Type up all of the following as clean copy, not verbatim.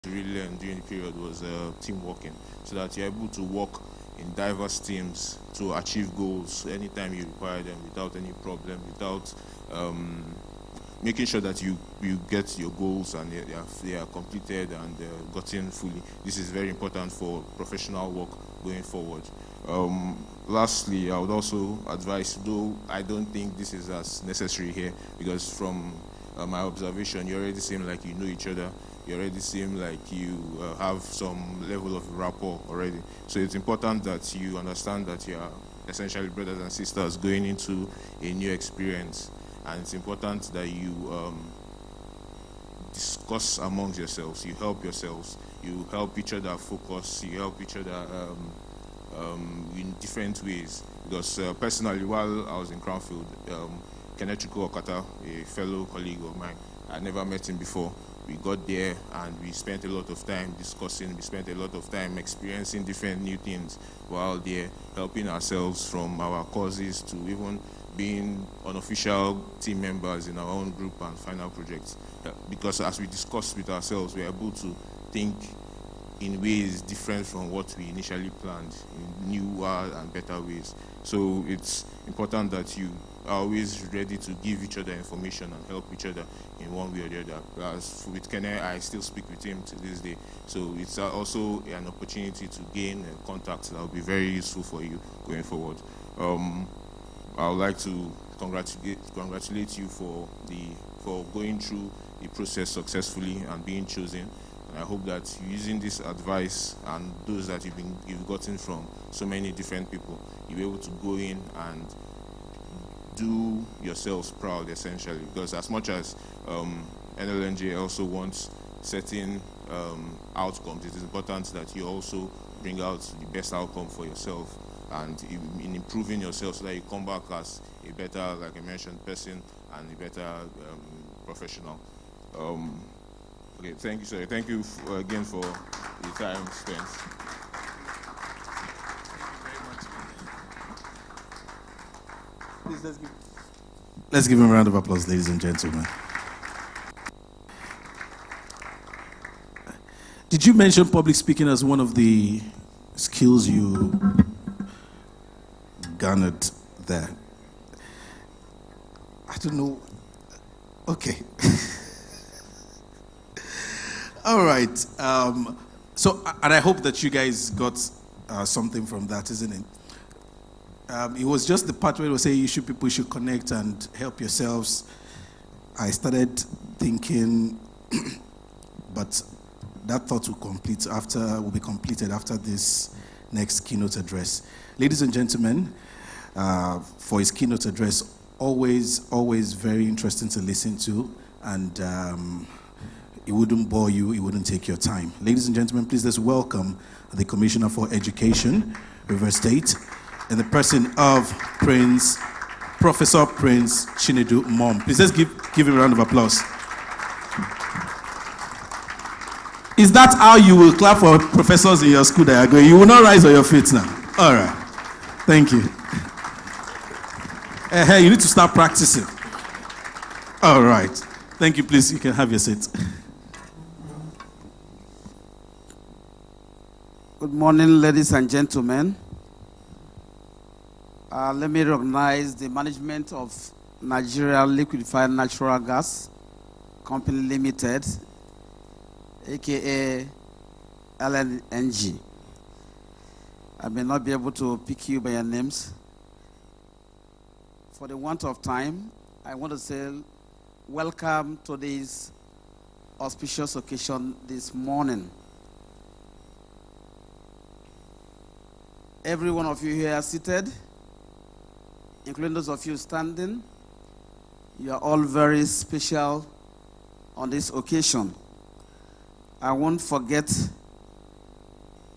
really learned during the period was team working, so that you're able to work in diverse teams to achieve goals anytime you require them without any problem, without making sure that you get your goals and they are completed and gotten fully. This is very important for professional work going forward. Lastly, I would also advise, though I don't think this is as necessary here, because from my observation, you already seem like you know each other. You already seem like you have some level of rapport already. So it's important that you understand that you are essentially brothers and sisters going into a new experience. And it's important that you discuss amongst yourselves. You help yourselves. You help each other focus. You help each other in different ways. Because personally, while I was in Crownfield, Kenechukwu Okata, a fellow colleague of mine, I never met him before. We got there and we spent a lot of time discussing, we spent a lot of time experiencing different new things while there, helping ourselves from our causes to even being unofficial team members in our own group and final projects. Because as we discussed with ourselves, we're able to think in ways different from what we initially planned, in newer and better ways. So it's important that you are always ready to give each other information and help each other in one way or the other. As with Kene, I still speak with him to this day. So it's also an opportunity to gain contacts that will be very useful for you going forward. I would like to congratulate you for going through the process successfully and being chosen. And I hope that using this advice and those that you've gotten from so many different people, you'll be able to go in and do yourselves proud, essentially. Because as much as NLNG also wants certain outcomes, it is important that you also bring out the best outcome for yourself and in improving yourself so that you come back as a better, like I mentioned, person and a better professional. Okay, thank you, sir. Thank you again for the time spent. Please, let's give him a round of applause, ladies and gentlemen. Did you mention public speaking as one of the skills you garnered there? I don't know. Okay. All right. So, and I hope that you guys got something from that, isn't it? It was just the part where it was saying people should connect and help yourselves. I started thinking, but that thought will be completed after this next keynote address. Ladies and gentlemen, for his keynote address, always very interesting to listen to, and it wouldn't bore you, it wouldn't take your time. Ladies and gentlemen, please let's welcome the Commissioner for Education, River State, in the person of Professor Prince Chinedu Mom. Please let's give him a round of applause. Is that how you will clap for professors in your school that are going? You will not rise on your feet now. All right. Thank you. Hey, you need to start practicing. All right. Thank you, please. You can have your seat. Good morning, ladies and gentlemen. Let me recognize the management of Nigeria Liquefied Natural Gas Company Limited, aka NLNG. I may not be able to pick you by your names. For the want of time, I want to say welcome to this auspicious occasion this morning. Every one of you here seated, including those of you standing, you are all very special on this occasion. I won't forget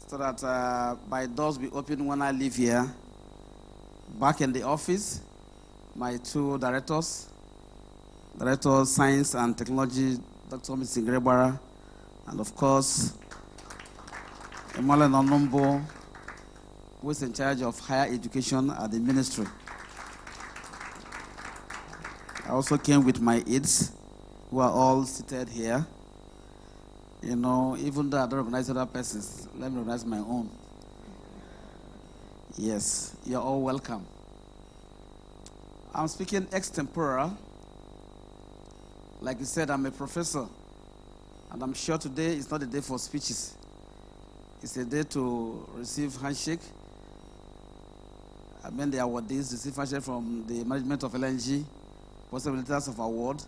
so that my doors will be open when I leave here. Back in the office, my two directors, Director of Science and Technology, Dr. Mr. Grebara, and of course, Emmanuel Nonumbo, who is in charge of higher education at the ministry. I also came with my aides, who are all seated here. You know, even though I don't recognize other persons, let me recognize my own. Yes, you're all welcome. I'm speaking extemporal. Like you said, I'm a professor. And I'm sure today is not a day for speeches. It's a day to receive handshake. I mean, the awardees receive handshake from the management of NLNG, possibilities of award,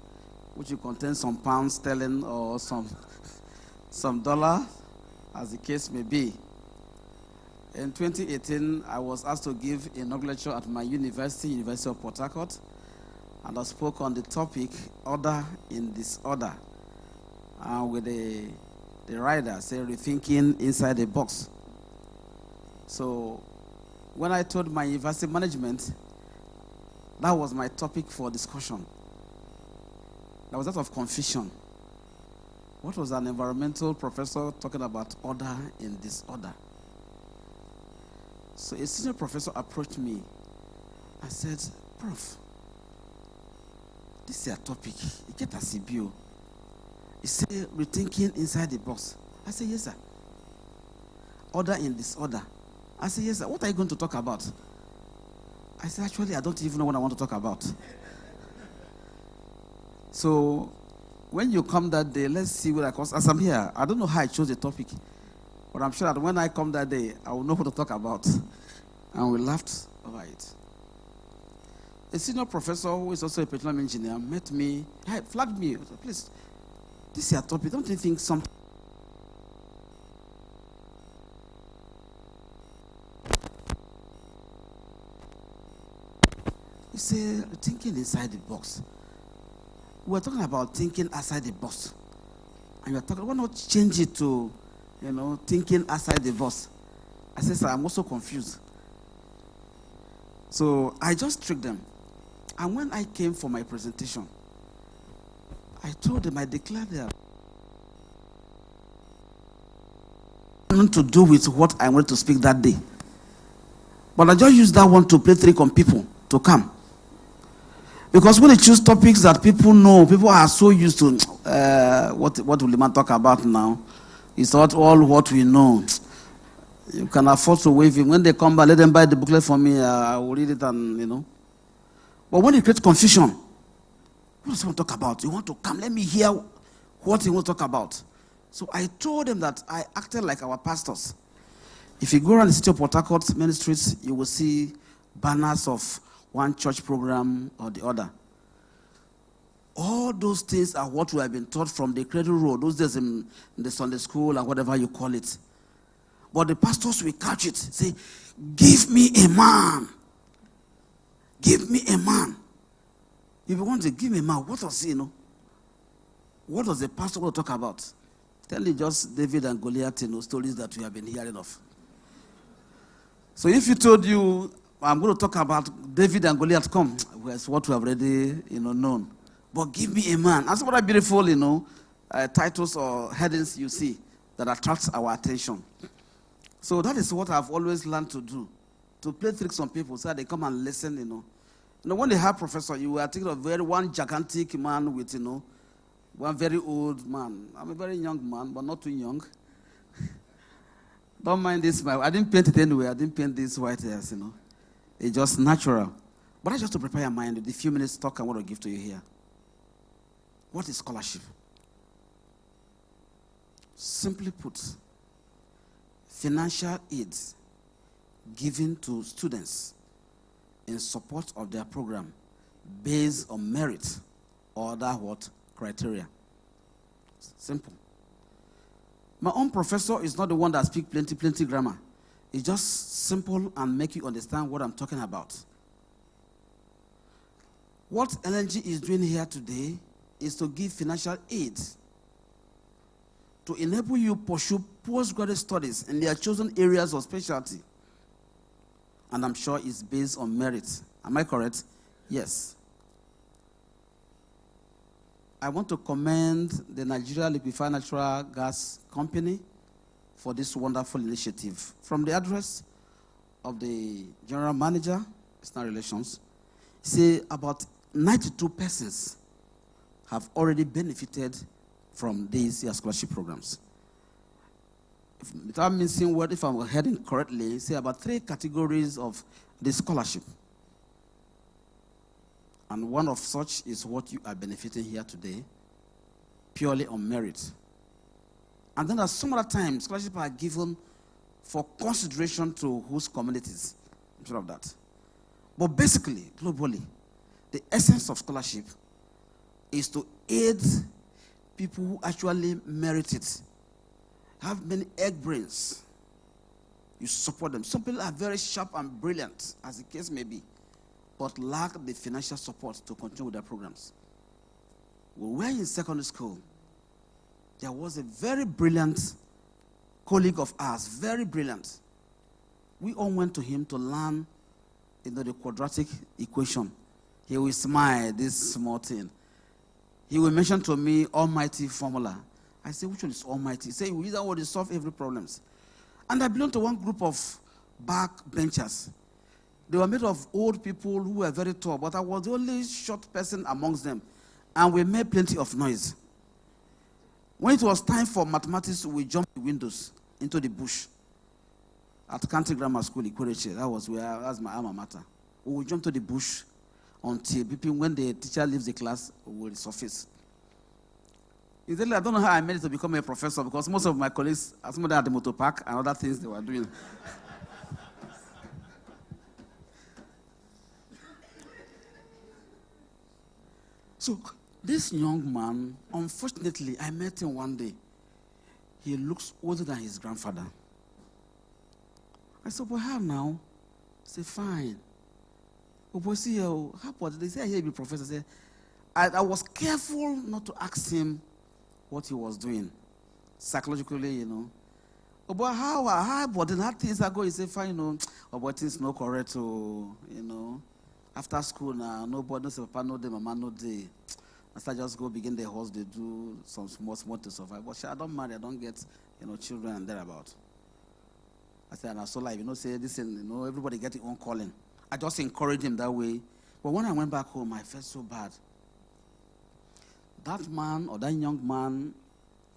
which will contain some pounds sterling or some dollar, as the case may be. In 2018, I was asked to give a lecture at my University of Port Harcourt, and I spoke on the topic, Order in Disorder, with the rider, say, Rethinking Inside the Box. So when I told my university management, that was my topic for discussion. There was a lot of confusion. What was an environmental professor talking about order in disorder? So a senior professor approached me. I said, Prof, this is a topic. You get a CBO. He said, rethinking inside the box. I said, yes, sir. Order in disorder. I said, yes, sir. What are you going to talk about? I said, actually, I don't even know what I want to talk about. So when you come that day, let's see what I cost. As I'm here, I don't know how I chose the topic, but I'm sure that when I come that day, I will know what to talk about. And we laughed over it. A senior professor who is also a petroleum engineer met me, flagged me. Said, please, this is your topic. Don't you think something? He said, thinking inside the box. We're talking about thinking outside the box. And you're talking, why not change it to, thinking outside the box? I said, sir, I'm also confused. So I just tricked them. And when I came for my presentation, I told them, I declared that nothing to do with what I wanted to speak that day. But I just used that one to play trick on people to come. Because when you choose topics that people know, people are so used to, what will the man talk about now? It's not all what we know. You can afford to waive it. When they come back, let them buy the booklet for me. I will read it and, But when you create confusion, what does he want to talk about? You want to come, let me hear what he wants to talk about. So I told them that I acted like our pastors. If you go around the city of Port Harcourt, many streets, you will see banners of one church program or the other. All those things are what we have been taught from the cradle road, those days in the Sunday school and whatever you call it. But the pastors will catch it, say, give me a man. Give me a man. If you want to give me a man, what does he know? What does the pastor want to talk about? Tell me just David and Goliath, stories that we have been hearing of. So if he told you, I'm going to talk about David and Goliath, come, it's what we have already, known. But give me a man. That's what are beautiful, titles or headings you see that attracts our attention. So that is what I've always learned to do, to play tricks on people so that they come and listen, when they have professor, you are thinking of one gigantic man with, one very old man. I'm a very young man, but not too young. Don't mind this. I didn't paint it anyway. I didn't paint these white hairs, It's just natural. But that's just to prepare your mind with the few minutes talk I want to give to you here. What is scholarship? Simply put, financial aid given to students in support of their program based on merit or other criteria. Simple. My own professor is not the one that speaks plenty grammar. It's just simple and make you understand what I'm talking about. What NLNG is doing here today is to give financial aid to enable you pursue postgraduate studies in their chosen areas of specialty. And I'm sure it's based on merit. Am I correct? Yes. I want to commend the Nigeria Liquefied Natural Gas Company for this wonderful initiative. From the address of the General Manager, External Relations, say about 92 persons have already benefited from these scholarship programs. Without missing word, if I'm heading correctly, say about 3 categories of the scholarship. And one of such is what you are benefiting here today, purely on merit. And then at some other times, scholarships are given for consideration to whose communities. I'm sure of that. But basically, globally, the essence of scholarship is to aid people who actually merit it, have many egg brains. You support them. Some people are very sharp and brilliant, as the case may be, but lack the financial support to continue with their programs. When we were in secondary school, there was a very brilliant colleague of ours, very brilliant. We all went to him to learn the quadratic equation. He will smile, this small thing. He will mention to me almighty formula. I say, which one is almighty? He said, we use that word to solve every problem. And I belong to one group of backbenchers. They were made of old people who were very tall, but I was the only short person amongst them. And we made plenty of noise. When it was time for mathematics, we jumped the windows into the bush at Country Grammar School in Ikoreche. That's my alma mater. We would jump to the bush until when the teacher leaves the class, we will surface. I don't know how I managed to become a professor, because most of my colleagues, some of them at the motor park and other things they were doing. So this young man, unfortunately, I met him one day. He looks older than his grandfather. I said, well, how now? He said, fine. Oh, boy, see, how about they say, I hear you be professor. I said, I was careful not to ask him what he was doing, psychologically, Oh, but how about that things are going? He said, fine, Oh, but things no correct, After school now, nobody knows papa, no day, mama, no day. After just go begin the horse, they do some small to survive. But I don't marry, I don't get, children and thereabout. I said, and I saw life, say this, everybody get their own calling. I just encouraged him that way. But when I went back home, I felt so bad. That man or that young man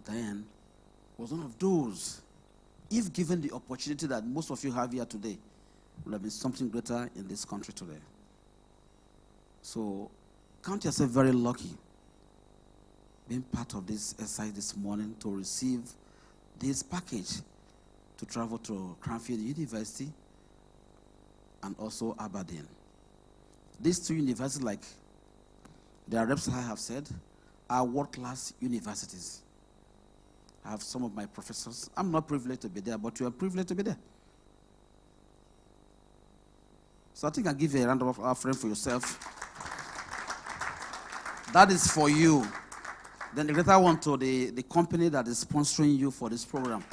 then was one of those, if given the opportunity that most of you have here today, would have been something greater in this country today. So count yourself very lucky being part of this exercise this morning to receive this package to travel to Cranfield University and also Aberdeen. These 2 universities, like their reps have said, are world-class universities. I have some of my professors. I'm not privileged to be there, but you are privileged to be there. So I think I'll give you a round of applause for yourself. That is for you. Then the greater one to the company that is sponsoring you for this program.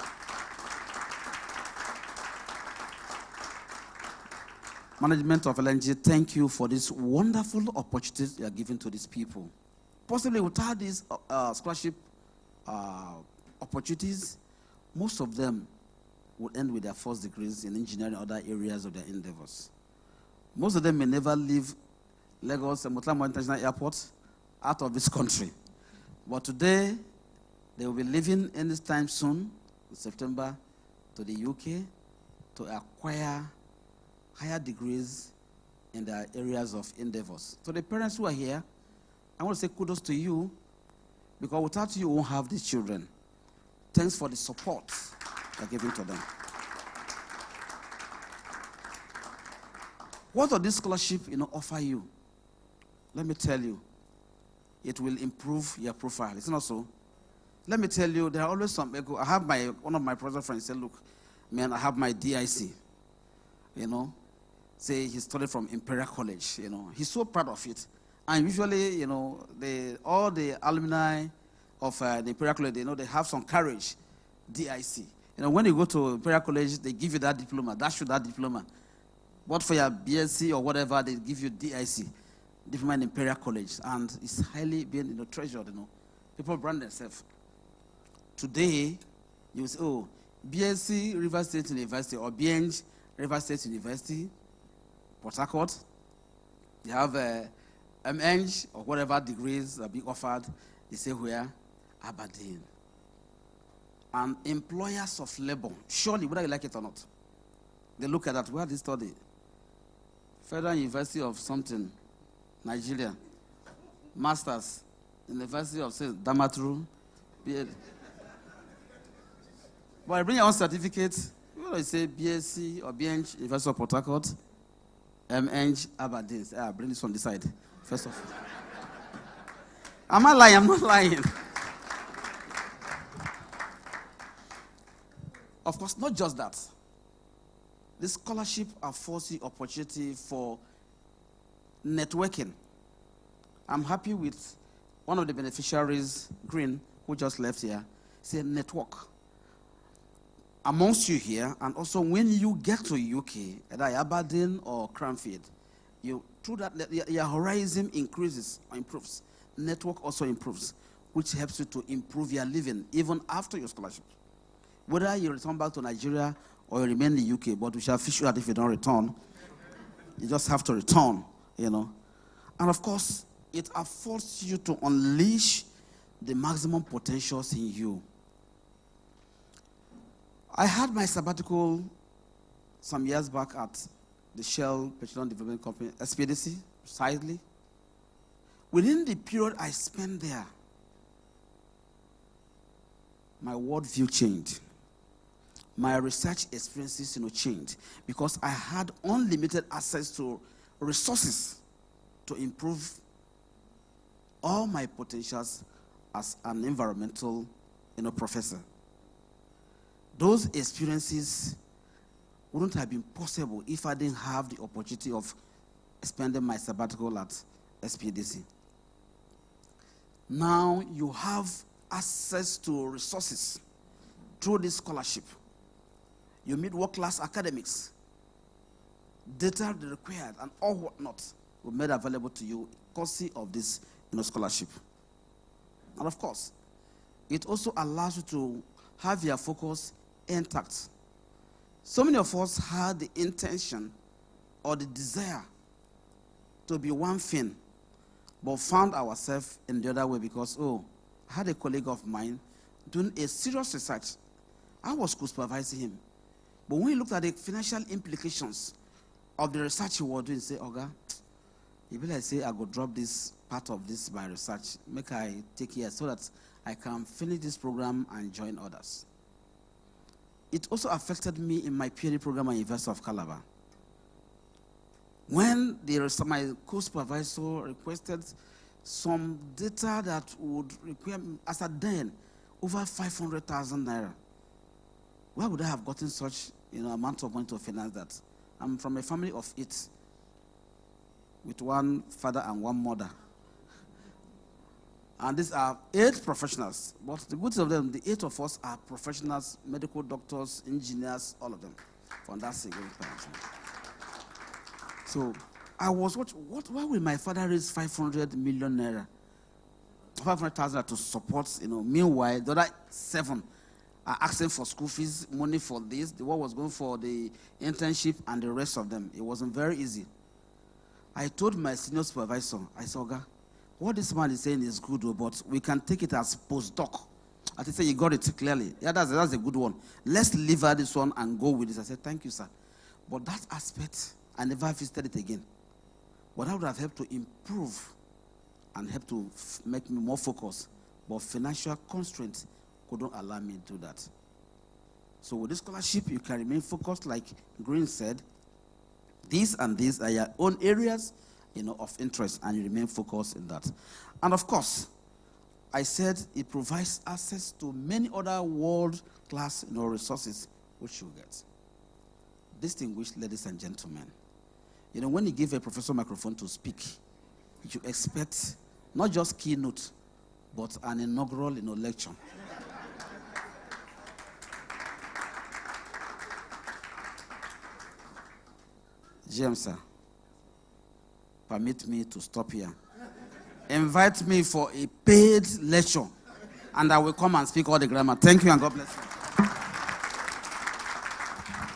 Management of NLNG, thank you for this wonderful opportunity you are giving to these people. Possibly without these scholarship opportunities, most of them would end with their first degrees in engineering and other areas of their endeavors. Most of them may never leave Lagos and Murtala International Airport out of this country. But today, they will be leaving anytime soon, in September, to the UK to acquire higher degrees in their areas of endeavors. So the parents who are here, I want to say kudos to you, because without you, you won't have these children. Thanks for the support you're giving to them. What does this scholarship offer you? Let me tell you, it will improve your profile. It's not so. Let me tell you, there are always some ego. I have one of my professor friends say, look, man, I have my DIC. Say he studied from Imperial College. He's so proud of it. And usually, all the alumni of the Imperial College, they have some courage, DIC. When you go to Imperial College, they give you that diploma, that diploma. But for your BSc or whatever, they give you DIC, diploma in Imperial College. And it's highly being treasured, People brand themselves. Today, you say, oh, BSc, River State University, or BNG, River State University, Port Harcourt. You have MNG or whatever degrees are being offered. They say where. Aberdeen. And employers of labor, surely, whether you like it or not, they look at that. Where did they study? Federal University of something, Nigeria. Masters, University of Damaturu. But I bring your own certificate. You know, you say BSc or BNG, University of Port Harcourt, MNG, Aberdeen. Bring this on the side, first of all. Am I lying? I'm not lying. Of course, not just that. This scholarship affords the opportunity for networking. I'm happy with one of the beneficiaries, Green, who just left here. Say network amongst you here, and also when you get to UK, either Aberdeen or Cranfield, through that your horizon increases or improves. Network also improves, which helps you to improve your living even after your scholarship. Whether you return back to Nigeria or you remain in the UK, but we shall fish you out if you don't return. You just have to return, And of course, it affords you to unleash the maximum potentials in you. I had my sabbatical some years back at the Shell Petroleum Development Company, SPDC, precisely. Within the period I spent there, my worldview changed. My research experiences, changed because I had unlimited access to resources to improve all my potentials as an environmental, professor. Those experiences wouldn't have been possible if I didn't have the opportunity of spending my sabbatical at SPDC. Now you have access to resources through this scholarship. You meet world-class academics. Data required and all whatnot will be made available to you courtesy of this scholarship. And of course, it also allows you to have your focus intact. So many of us had the intention or the desire to be one thing, but found ourselves in the other way because, I had a colleague of mine doing a serious research. I was co-supervising him. But when he looked at the financial implications of the research he was doing, he said, Oga, he be like, say, I go drop this part of this by research, make I take here so that I can finish this program and join others. It also affected me in my PhD program at University of Calabar. When my co-supervisor requested some data that would require, as at then, over 500,000 naira. Where would I have gotten such amount of money to finance that? I'm from a family of 8, with one father and one mother. And these are 8 professionals. But the good thing of them, the 8 of us are professionals, medical doctors, engineers, all of them, from that single person. So I was, why will my father raise 500 million naira? 500,000 to support, meanwhile, the other 7 are asking for school fees, money for this, the one was going for the internship and the rest of them. It wasn't very easy. I told my senior supervisor, I said, Oga, what this man is saying is good, but we can take it as postdoc. I said, you got it clearly. Yeah, that's a good one. Let's leave out this one and go with this. I said, thank you, sir. But that aspect, I never visited it again. But that would have helped to improve and help to make me more focused. But financial constraints couldn't allow me to do that. So with this scholarship, you can remain focused, like Green said. These and these are your own areas, of interest, and you remain focused in that. And of course, I said it provides access to many other world-class, resources which you get. Distinguished ladies and gentlemen, when you give a professor microphone to speak, you expect not just keynote, but an inaugural, lecture. James, sir, permit me to stop here. Invite me for a paid lecture, and I will come and speak all the grammar. Thank you, and God bless you.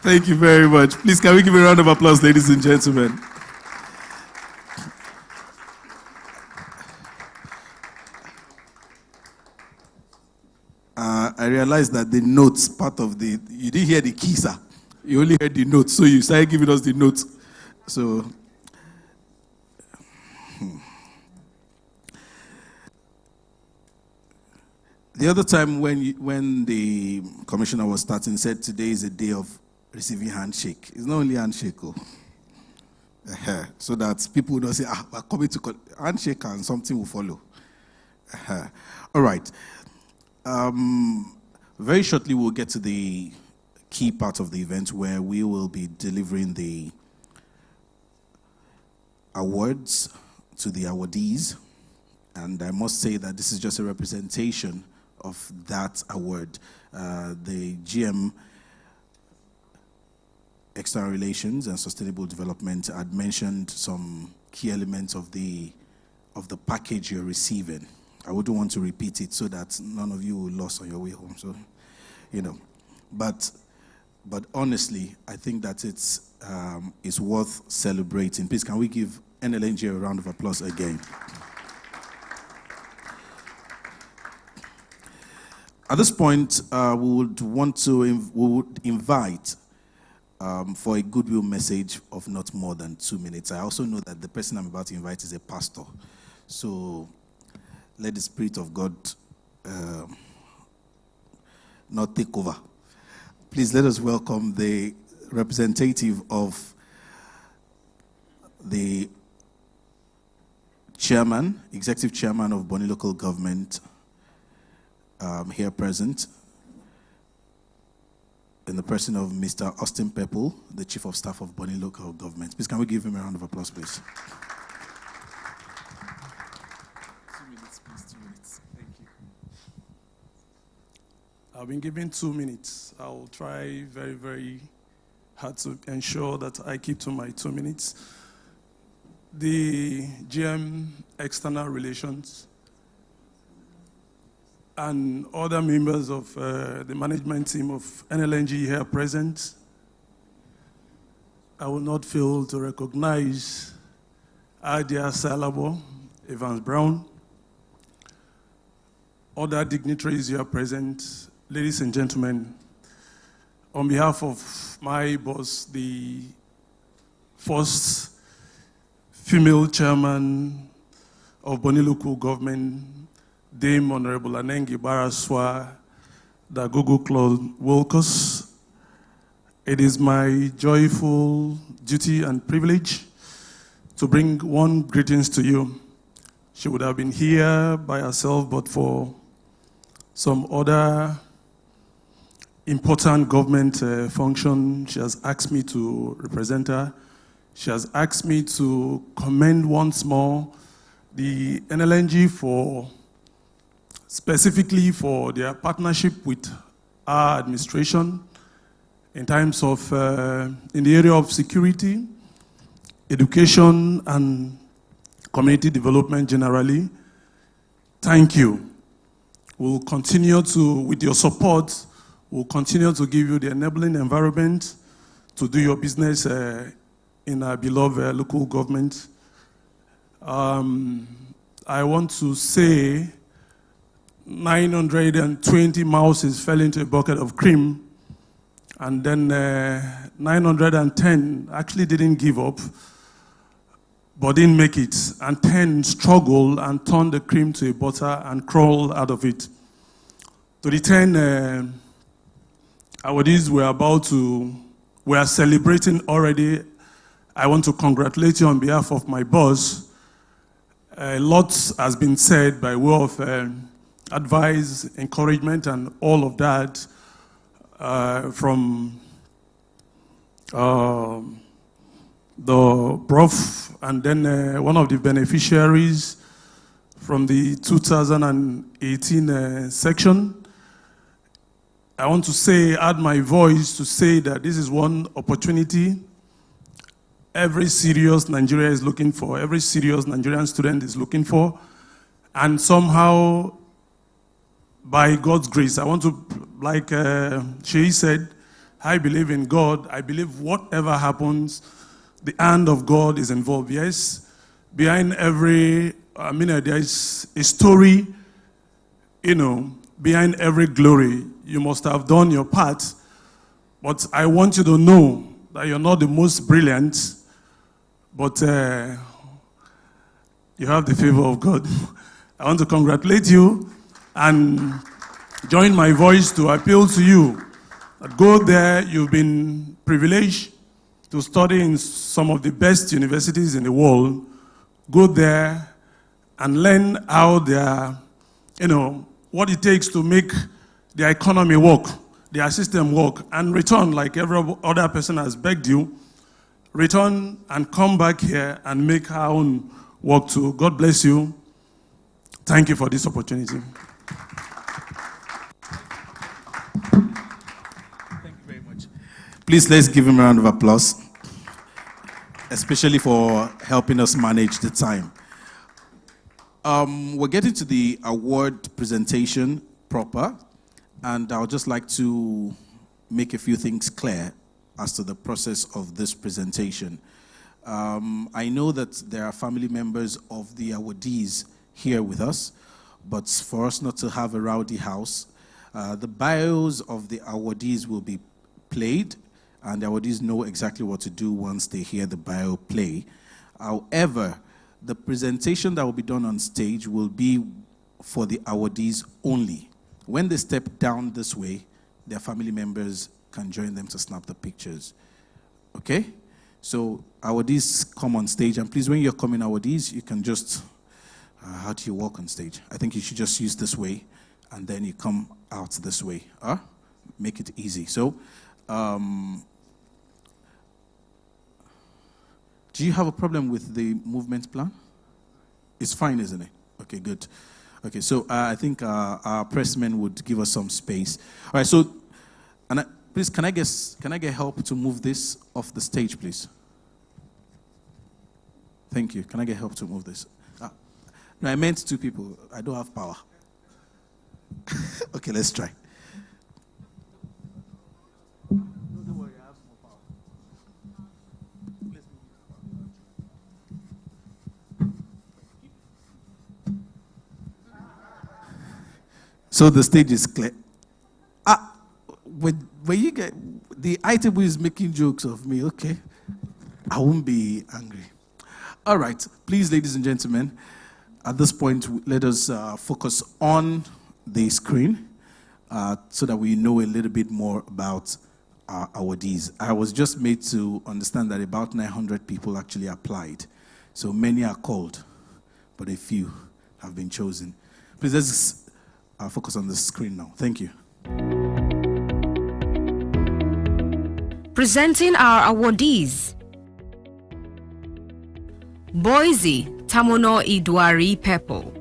Thank you very much. Please, can we give a round of applause, ladies and gentlemen? realized that the notes part of the, you didn't hear the key, sir. You only heard the notes, so you started giving us the notes. So, the other time when the commissioner was starting, said today is a day of receiving handshake. It's not only handshake, so that people will not say, we're coming to handshake and something will follow. All right. Very shortly, we'll get to the key part of the event where we will be delivering the awards to the awardees. And I must say that this is just a representation of that award. The GM External Relations and Sustainable Development had mentioned some key elements of the package you're receiving. I wouldn't want to repeat it so that none of you will lost on your way home. So, but honestly, I think that it's worth celebrating. Please, can we give NLNG a round of applause again? At this point, we would invite for a goodwill message of not more than 2 minutes. I also know that the person I'm about to invite is a pastor. So let the Spirit of God not take over. Please let us welcome the representative of the chairman, executive chairman of Bonny Local Government, here present, in the person of Mr. Austin Pepple, the Chief of Staff of Bonny Local Government. Please, can we give him a round of applause, please? 2 minutes, please, 2 minutes. Thank you. I've been given 2 minutes. I will try very, very hard to ensure that I keep to my 2 minutes. The GM External Relations and other members of the management team of NLNG here present, I will not fail to recognize Adia Salabo, Evans Brown, other dignitaries here present, ladies and gentlemen. On behalf of my boss, the first female chairman of Bonny Local Government, Dame Honorable Anengi Baraswa, the Google Claude Wilkos. It is my joyful duty and privilege to bring one greetings to you. She would have been here by herself, but for some other important government function, she has asked me to represent her. She has asked me to commend once more the NLNG specifically for their partnership with our administration in terms of, in the area of security, education, and community development generally. Thank you. We'll continue to, with your support, we'll continue to give you the enabling environment to do your business in our beloved local government. I want to say 920 mouses fell into a bucket of cream, and then 910 actually didn't give up, but didn't make it, and 10 struggled and turned the cream to a butter and crawled out of it. To the 10 awardees we are celebrating already. I want to congratulate you on behalf of my boss. A lot has been said by way of advice, encouragement, and all of that from the prof, and then one of the beneficiaries from the 2018 section. I want to say, add my voice to say that this is one opportunity every serious Nigeria is looking for, every serious Nigerian student is looking for, and somehow, by God's grace, I want to, like she said, I believe in God. I believe whatever happens, the hand of God is involved. Yes, behind every, there is a story, behind every glory, you must have done your part, but I want you to know that you're not the most brilliant, but you have the favor of God. I want to congratulate you and join my voice to appeal to you that go there. You've been privileged to study in some of the best universities in the world. Go there and learn how their, what it takes to make their economy work, their system work, and return like every other person has begged you. Return and come back here and make our own work too. God bless you. Thank you for this opportunity. Thank you very much. Please, let's give him a round of applause, especially for helping us manage the time. We're getting to the award presentation proper, and I would just like to make a few things clear as to the process of this presentation. I know that there are family members of the awardees here with us, but for us not to have a rowdy house, the bios of the awardees will be played, and the awardees know exactly what to do once they hear the bio play. However, the presentation that will be done on stage will be for the awardees only. When they step down this way, their family members can join them to snap the pictures. Okay? So awardees come on stage, and please, when you're coming awardees, you can just, how do you walk on stage? I think you should just use this way, and then you come out this way. Make it easy. So, do you have a problem with the movement plan? It's fine, isn't it? Okay, good. Okay, so I think our pressmen would give us some space. All right, so, please, can I get help to move this off the stage, please? Thank you. Can I get help to move this? No, I meant two people. I don't have power. Okay, let's try. Don't worry, I have more power. So the stage is clear. When you get the item is making jokes of me, okay, I won't be angry. All right, please, ladies and gentlemen, at this point, let us focus on the screen so that we know a little bit more about our awardees. I was just made to understand that about 900 people actually applied. So many are called, but a few have been chosen. Please, let's focus on the screen now. Thank you. Presenting our awardees. Boise Tamono Idwari Pepo.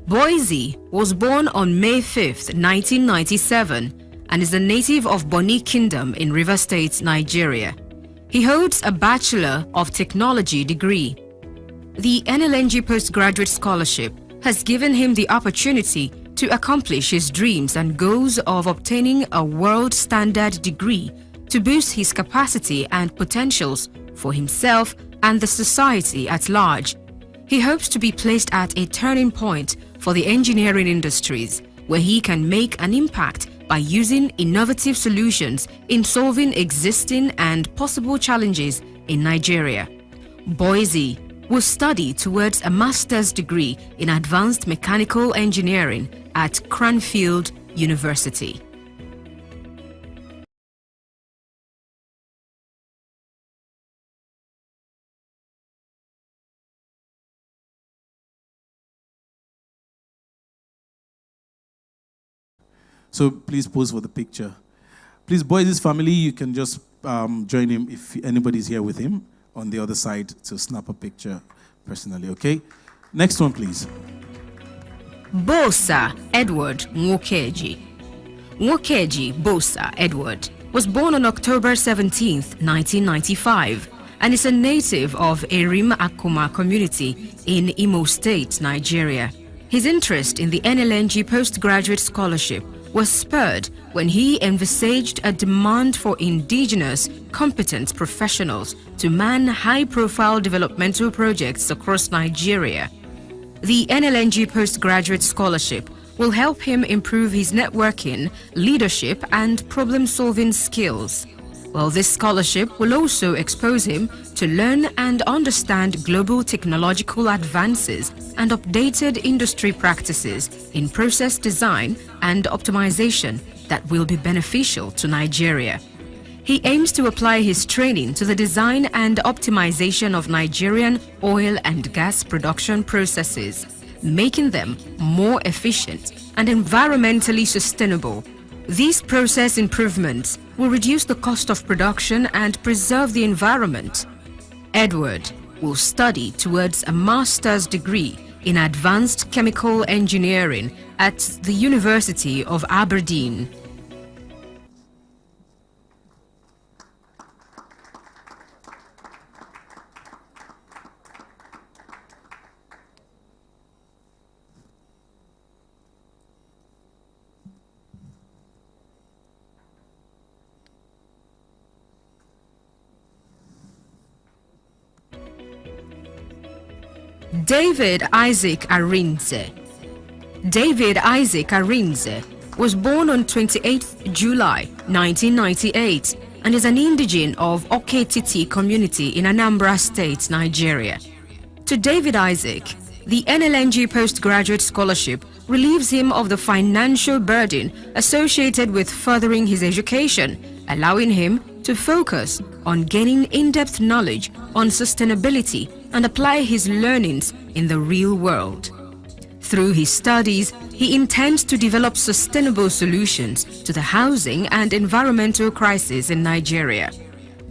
Boise was born on May 5th, 1997 and is a native of Boni Kingdom in Rivers State, Nigeria. He holds a Bachelor of Technology degree. The NLNG Postgraduate Scholarship has given him the opportunity to accomplish his dreams and goals of obtaining a world standard degree to boost his capacity and potentials for himself and the society at large. He hopes to be placed at a turning point for the engineering industries, where he can make an impact by using innovative solutions in solving existing and possible challenges in Nigeria. Boise will study towards a master's degree in advanced mechanical engineering at Cranfield University. So please pose for the picture. Please, Boise's family, you can just join him if anybody's here with him on the other side to snap a picture personally, okay? Next one, please. Bosa Edward Nwokeji. Nwokeji Bosa Edward was born on October 17, 1995, and is a native of Erim Akuma community in Imo State, Nigeria. His interest in the NLNG postgraduate scholarship was spurred when he envisaged a demand for indigenous, competent professionals to man high-profile developmental projects across Nigeria. The NLNG postgraduate scholarship will help him improve his networking, leadership, and problem-solving skills. While this scholarship will also expose him to learn and understand global technological advances and updated industry practices in process design and optimization that will be beneficial to Nigeria. He aims to apply his training to the design and optimization of Nigerian oil and gas production processes, making them more efficient and environmentally sustainable. These process improvements will reduce the cost of production and preserve the environment. Edward will study towards a master's degree in advanced chemical engineering at the University of Aberdeen. David Isaac Arinze. David Isaac Arinze was born on 28 July 1998 and is an indigene of Oketiti community in Anambra State, Nigeria. To David Isaac, the NLNG postgraduate scholarship relieves him of the financial burden associated with furthering his education, allowing him to focus on gaining in-depth knowledge on sustainability and apply his learnings in the real world. Through his studies, he intends to develop sustainable solutions to the housing and environmental crisis in Nigeria.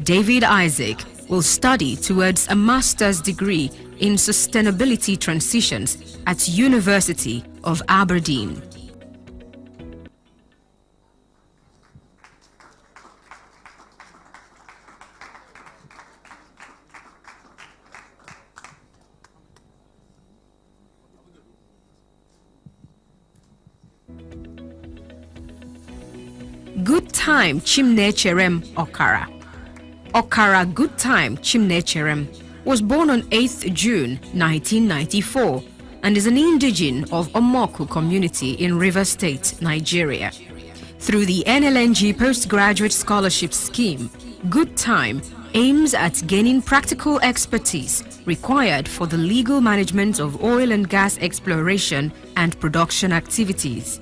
David Isaac will study towards a master's degree in sustainability transitions at University of Aberdeen. Good Time Chimnecherem Okara. Okara Good Time Chimnecherem was born on 8th June 1994 and is an indigene of Omoku community in Rivers State, Nigeria. Through the NLNG postgraduate scholarship scheme, Good Time aims at gaining practical expertise required for the legal management of oil and gas exploration and production activities.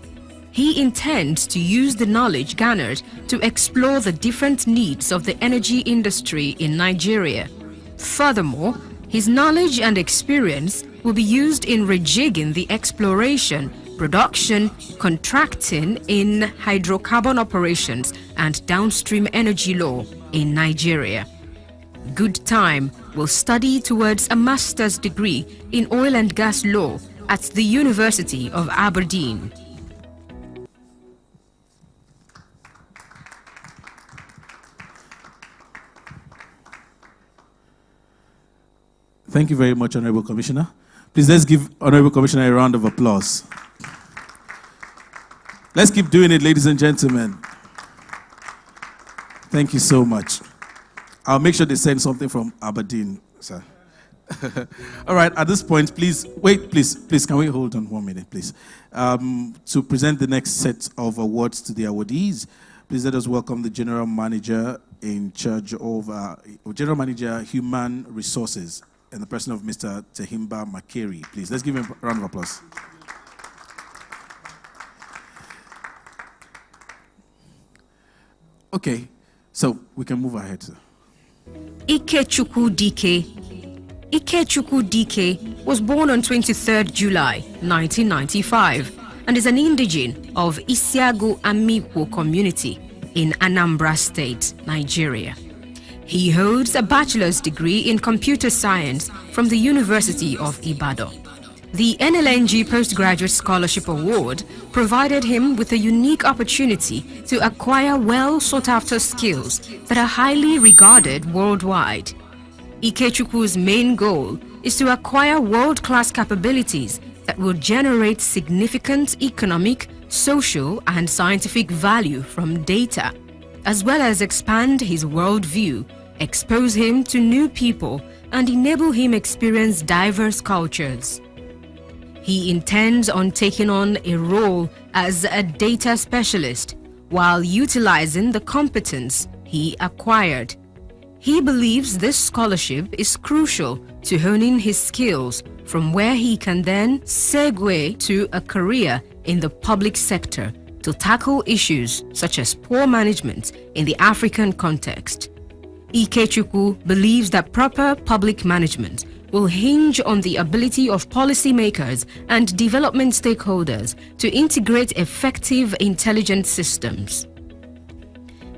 He intends to use the knowledge garnered to explore the different needs of the energy industry in Nigeria. Furthermore, his knowledge and experience will be used in rejigging the exploration, production, contracting in hydrocarbon operations and downstream energy law in Nigeria. Good Time will study towards a master's degree in oil and gas law at the University of Aberdeen. Thank you very much, Honorable Commissioner. Please let's give Honorable Commissioner a round of applause. Let's keep doing it, ladies and gentlemen. Thank you so much. I'll make sure they send something from Aberdeen, sir. All right, at this point, please, wait, please, can we hold on 1 minute, please? To present the next set of awards to the awardees, please let us welcome the General Manager in charge of, General Manager Human Resources, in the person of Mr. Tehimba Makeri. Please, let's give him a round of applause. Okay, so we can move ahead, sir. Ikechukwu Dike. Ikechukwu Dike was born on 23rd July 1995 and is an indigene of Isiagu Amikwo community in Anambra State, Nigeria. He holds a bachelor's degree in computer science from the University of Ibadan. The NLNG Postgraduate Scholarship Award provided him with a unique opportunity to acquire well-sought-after skills that are highly regarded worldwide. Ikechukwu's main goal is to acquire world-class capabilities that will generate significant economic, social, and scientific value from data, as well as expand his worldview, expose him to new people, and enable him experience diverse cultures. He intends on taking on a role as a data specialist while utilizing the competence he acquired. He believes this scholarship is crucial to honing his skills, from where he can then segue to a career in the public sector to tackle issues such as poor management in the African context. Ikechukwu believes that proper public management will hinge on the ability of policymakers and development stakeholders to integrate effective intelligent systems.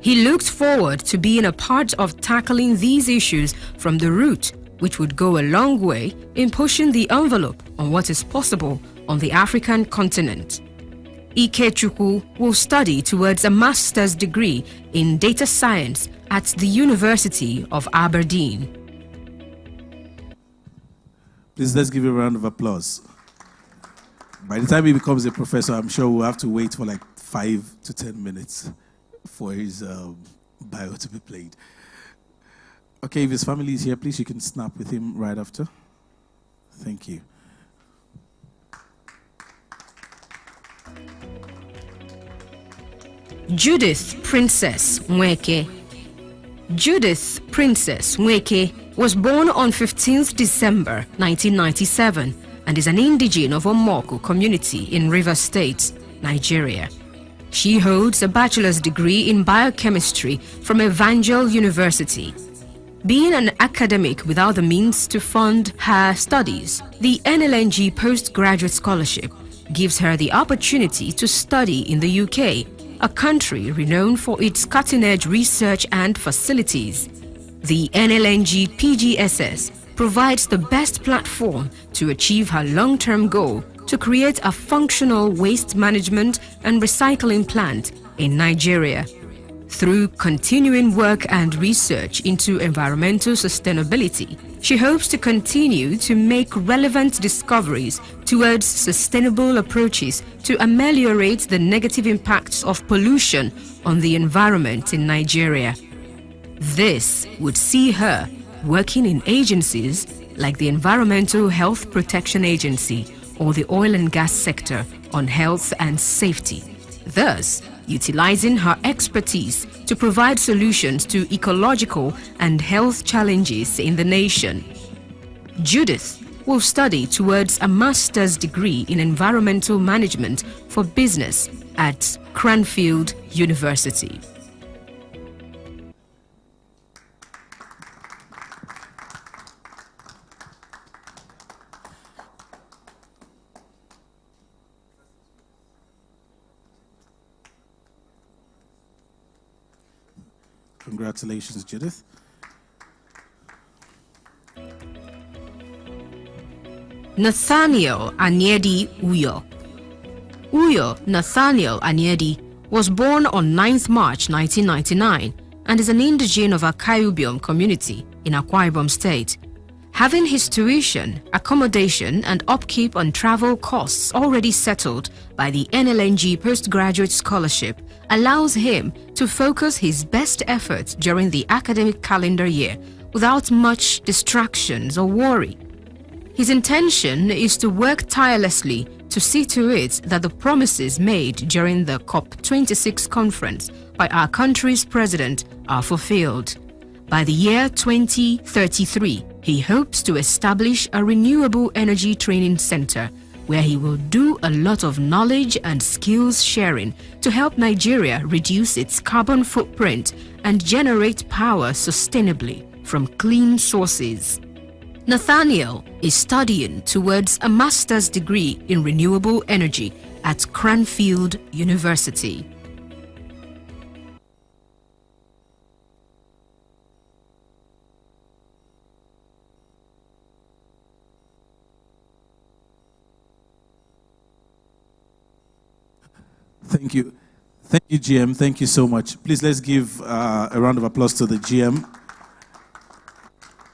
He looks forward to being a part of tackling these issues from the root, which would go a long way in pushing the envelope on what is possible on the African continent. Ikechukwu will study towards a master's degree in data science at the University of Aberdeen. Please, let's give a round of applause. By the time he becomes a professor, I'm sure we'll have to wait for like 5 to 10 minutes for his bio to be played. Okay, if his family is here, please, you can snap with him right after. Thank you. Judith Princess Nweke. Judith Princess Nweke was born on 15th December 1997 and is an indigene of Omoko community in Rivers State, Nigeria. She holds a bachelor's degree in biochemistry from Evangel University. Being an academic without the means to fund her studies, the NLNG postgraduate scholarship gives her the opportunity to study in the UK, a country renowned for its cutting-edge research and facilities. The NLNG PGSS provides the best platform to achieve her long-term goal to create a functional waste management and recycling plant in Nigeria. Through continuing work and research into environmental sustainability, she hopes to continue to make relevant discoveries towards sustainable approaches to ameliorate the negative impacts of pollution on the environment in Nigeria. This would see her working in agencies like the Environmental Health Protection Agency or the oil and gas sector on health and safety, thus utilizing her expertise to provide solutions to ecological and health challenges in the nation. Judith will study towards a master's degree in environmental management for business at Cranfield University. Congratulations, Judith. Nathaniel Anyedi Uyo. Uyo Nathaniel Anyedi was born on 9th March 1999 and is an indigene of Akaiubiom community in Akwa Ibom State. Having his tuition, accommodation and upkeep on travel costs already settled by the NLNG postgraduate scholarship allows him to focus his best efforts during the academic calendar year without much distractions or worry. His intention is to work tirelessly to see to it that the promises made during the COP26 conference by our country's president are fulfilled. By the year 2033, he hopes to establish a renewable energy training center where he will do a lot of knowledge and skills sharing to help Nigeria reduce its carbon footprint and generate power sustainably from clean sources. Nathaniel is studying towards a master's degree in renewable energy at Cranfield University. Thank you. Thank you, GM. Thank you so much. Please, let's give a round of applause to the GM.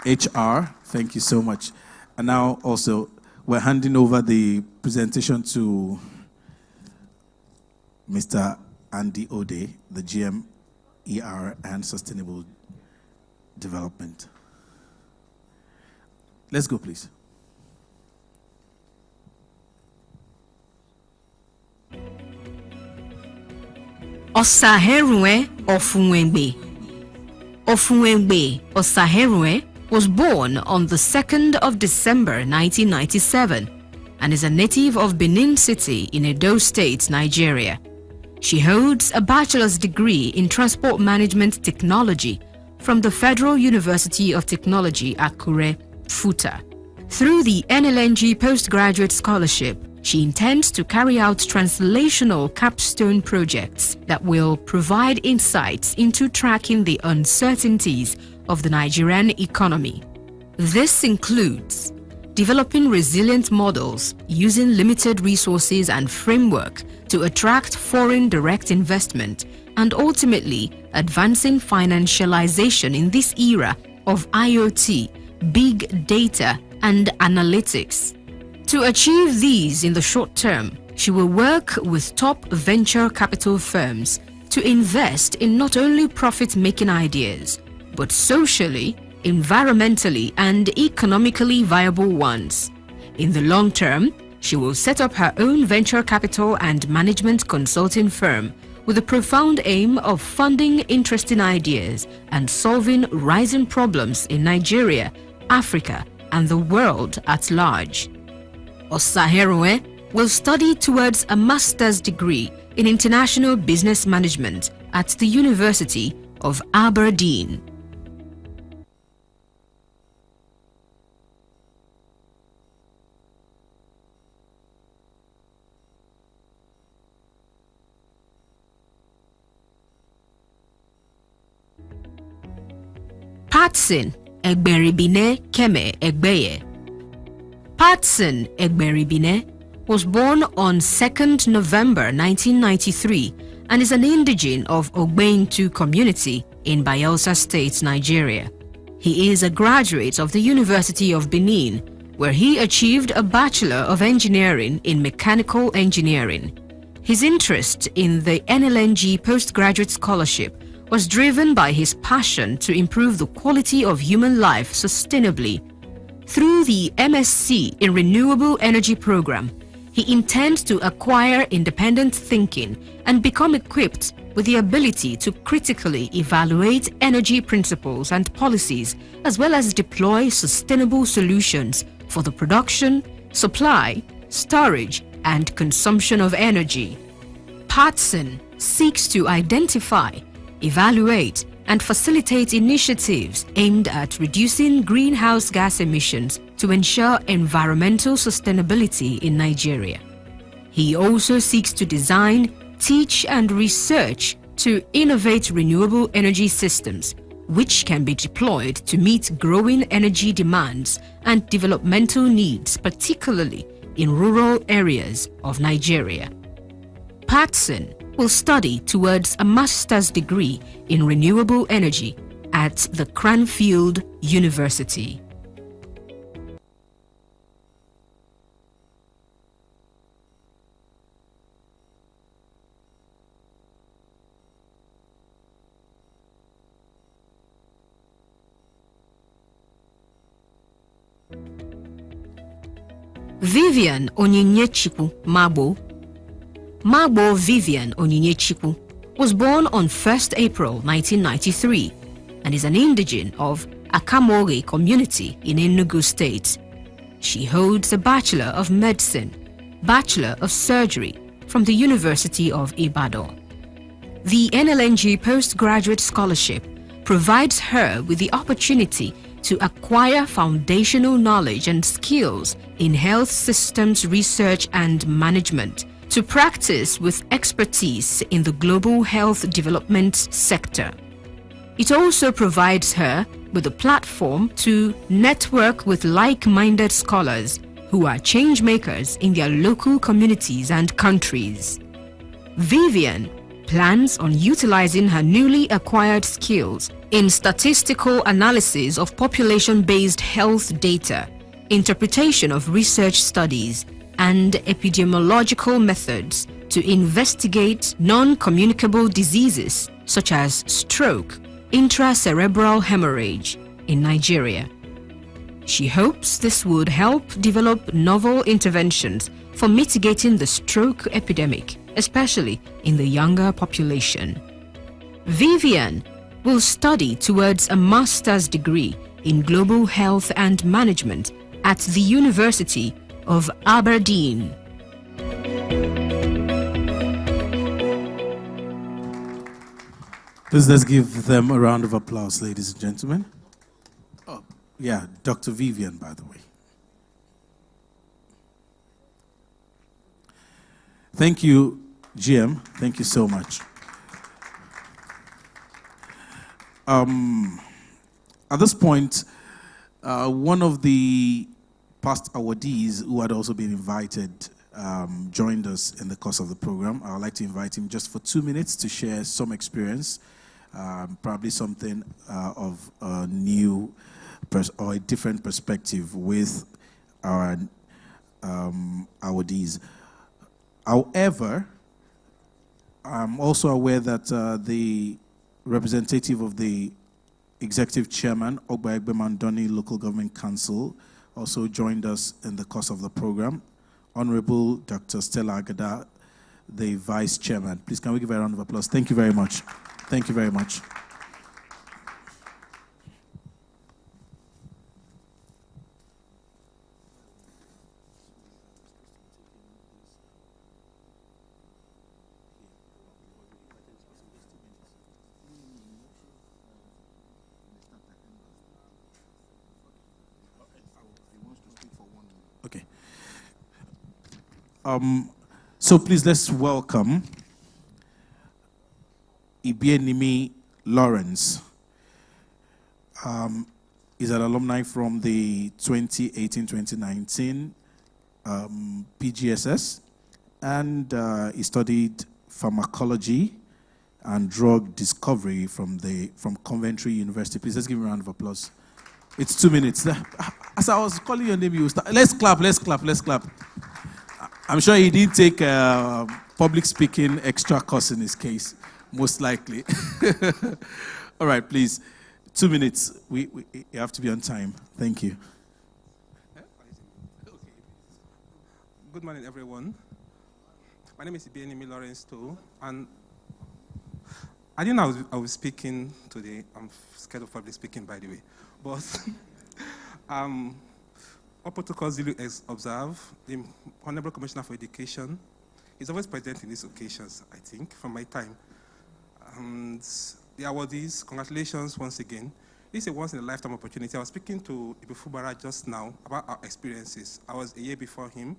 HR, thank you so much. And now also, we're handing over the presentation to Mr. Andy Ode, the GM, ER and Sustainable Development. Let's go, please. Osaherunwe Ofunwengbe. Ofunwengbe Osaherunwe was born on the 2nd of December 1997 and is a native of Benin City in Edo State, Nigeria. She holds a bachelor's degree in Transport Management Technology from the Federal University of Technology, Akure, Futa. Through the NLNG Postgraduate Scholarship, she intends to carry out translational capstone projects that will provide insights into tracking the uncertainties of the Nigerian economy. This includes developing resilient models using limited resources and framework to attract foreign direct investment, and ultimately advancing financialization in this era of IoT, big data, and analytics. To achieve these in the short term, she will work with top venture capital firms to invest in not only profit-making ideas, but socially, environmentally, and economically viable ones. In the long term, she will set up her own venture capital and management consulting firm with the profound aim of funding interesting ideas and solving rising problems in Nigeria, Africa, and the world at large. Osaherunwe will study towards a master's degree in international business management at the University of Aberdeen. Patson Egberibine Keme Egbeye. Patson Egberibine was born on 2nd November 1993 and is an indigene of Ogbentu community in Bayelsa State, Nigeria. He is a graduate of the University of Benin, where he achieved a Bachelor of Engineering in Mechanical Engineering. His interest in the NLNG Postgraduate Scholarship was driven by his passion to improve the quality of human life sustainably. Through the MSc in Renewable Energy program, he intends to acquire independent thinking and become equipped with the ability to critically evaluate energy principles and policies, as well as deploy sustainable solutions for the production, supply, storage, and consumption of energy. Patson seeks to identify, evaluate, and facilitate initiatives aimed at reducing greenhouse gas emissions to ensure environmental sustainability in Nigeria. He also seeks to design, teach, and research to innovate renewable energy systems, which can be deployed to meet growing energy demands and developmental needs, particularly in rural areas of Nigeria. Patson will study towards a master's degree in renewable energy at the Cranfield University. Vivian Onyinyechiku Mabo. Mabo Vivian Onyinyechiku was born on 1st April 1993 and is an indigene of Akamoge community in Enugu State. She holds a Bachelor of Medicine, Bachelor of Surgery from the University of Ibadan. The NLNG Postgraduate Scholarship provides her with the opportunity to acquire foundational knowledge and skills in health systems research and management, to practice with expertise in the global health development sector. It also provides her with a platform to network with like-minded scholars who are change makers in their local communities and countries. Vivian plans on utilizing her newly acquired skills in statistical analysis of population-based health data, interpretation of research studies, and epidemiological methods to investigate non-communicable diseases such as stroke, intracerebral hemorrhage in Nigeria. She hopes this would help develop novel interventions for mitigating the stroke epidemic especially in the younger population. Vivian will study towards a master's degree in global health and management at the University of Aberdeen. Please let's give them a round of applause, ladies and gentlemen. Oh, yeah, Dr. Vivian, by the way. Thank you, GM. Thank you so much. At this point, one of the past awardees who had also been invited joined us in the course of the program. I would like to invite him just for 2 minutes to share some experience, probably something of a new or a different perspective with our awardees. However, I'm also aware that the representative of the Executive Chairman, Ogba Mandoni Local Government Council, also joined us in the course of the program. Honorable Dr. Stella Agada, the Vice Chairman. Please, can we give a round of applause? Thank you very much. Thank you very much. Okay. So please let's welcome Ibienimi Lawrence. He's an alumni from the 2018-2019 PGSS, and he studied pharmacology and drug discovery from Coventry University. Please let's give him a round of applause. It's 2 minutes. As I was calling your name, you start. Let's clap, let's clap, let's clap. I'm sure he didn't take public speaking extra course in his case, most likely. All right, please. 2 minutes. We have to be on time. Thank you. Good morning, everyone. My name is Ibienimi Lawrence too, and I didn't know I was speaking today. I'm scared of public speaking, by the way. But all protocols duly observe. The Honorable Commissioner for Education is always present in these occasions, I think, from my time. And the awardees, congratulations once again. This is a once-in-a-lifetime opportunity. I was speaking to Ibu Fubara just now about our experiences. I was a year before him.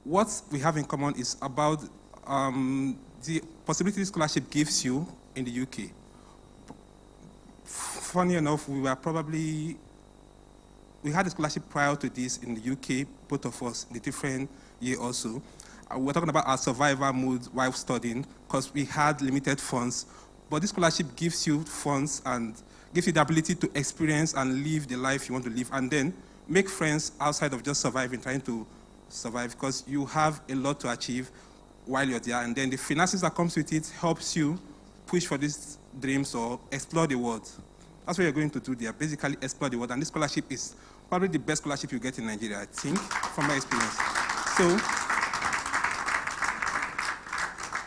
What we have in common is about the possibility this scholarship gives you in the UK. Funny enough, we had a scholarship prior to this in the UK, both of us, in a different year also. We're talking about our survivor mood while studying, because we had limited funds. But this scholarship gives you funds and gives you the ability to experience and live the life you want to live, and then make friends outside of just surviving, trying to survive, because you have a lot to achieve while you're there. And then the finances that comes with it helps you push for these dreams or explore the world. That's what you're going to do there, basically explore the world. And this scholarship is probably the best scholarship you get in Nigeria, I think, from my experience. So,